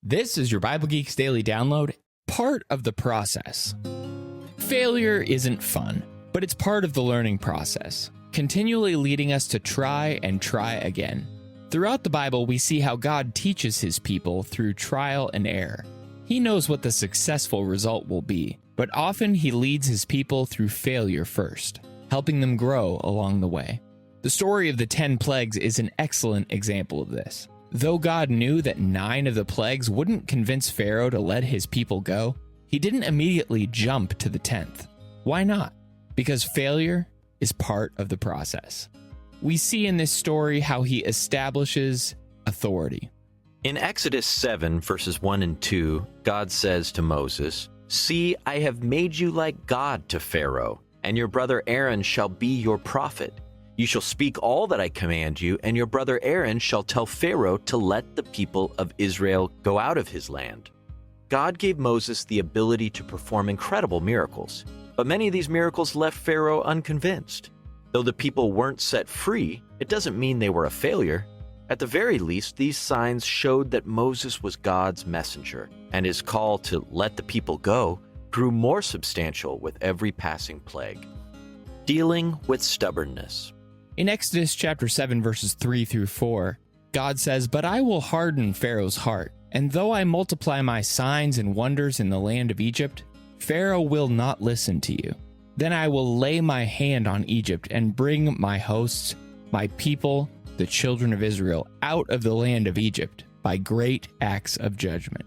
This is your Bible Geeks Daily Download, part of the process. Failure isn't fun, but it's part of the learning process, continually leading us to try and try again. Throughout the Bible, we see how God teaches his people through trial and error. He knows what the successful result will be, but often he leads his people through failure first, helping them grow along the way. The story of the 10 plagues is an excellent example of this. Though God knew that 9 of the plagues wouldn't convince Pharaoh to let his people go, he didn't immediately jump to the 10th. Why not? Because failure is part of the process. We see in this story how he establishes authority. In Exodus 7, verses 1 and 2, God says to Moses, "See, I have made you like God to Pharaoh, and your brother Aaron shall be your prophet. You shall speak all that I command you, and your brother Aaron shall tell Pharaoh to let the people of Israel go out of his land." God gave Moses the ability to perform incredible miracles, but many of these miracles left Pharaoh unconvinced. Though the people weren't set free, it doesn't mean they were a failure. At the very least, these signs showed that Moses was God's messenger, and his call to let the people go grew more substantial with every passing plague. Dealing with stubbornness. In Exodus chapter 7, verses 3 through 4, God says, "But I will harden Pharaoh's heart, and though I multiply my signs and wonders in the land of Egypt, Pharaoh will not listen to you. Then I will lay my hand on Egypt and bring my hosts, my people, the children of Israel, out of the land of Egypt by great acts of judgment."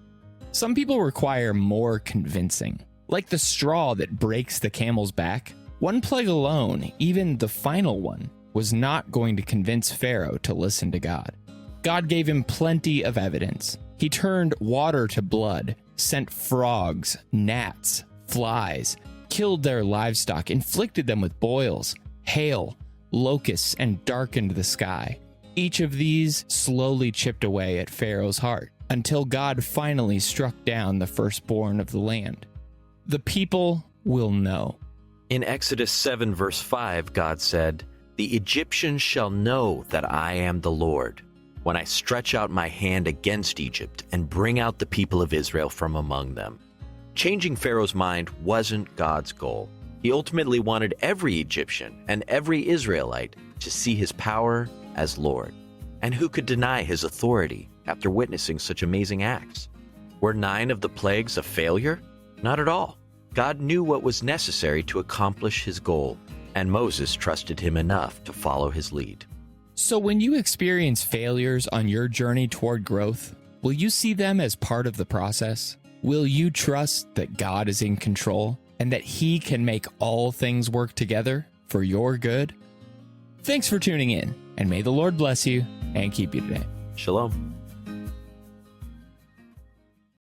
Some people require more convincing. Like the straw that breaks the camel's back, one plague alone, even the final one, was not going to convince Pharaoh to listen to God. God gave him plenty of evidence. He turned water to blood, sent frogs, gnats, flies, killed their livestock, inflicted them with boils, hail, locusts, and darkened the sky. Each of these slowly chipped away at Pharaoh's heart until God finally struck down the firstborn of the land. The people will know. In Exodus 7, verse 5, God said, "The Egyptians shall know that I am the Lord, when I stretch out my hand against Egypt and bring out the people of Israel from among them." Changing Pharaoh's mind wasn't God's goal. He ultimately wanted every Egyptian and every Israelite to see his power as Lord. And who could deny his authority after witnessing such amazing acts? Were 9 of the plagues a failure? Not at all. God knew what was necessary to accomplish his goal, and Moses trusted him enough to follow his lead. So when you experience failures on your journey toward growth, will you see them as part of the process? Will you trust that God is in control and that he can make all things work together for your good? Thanks for tuning in, and may the Lord bless you and keep you today. Shalom.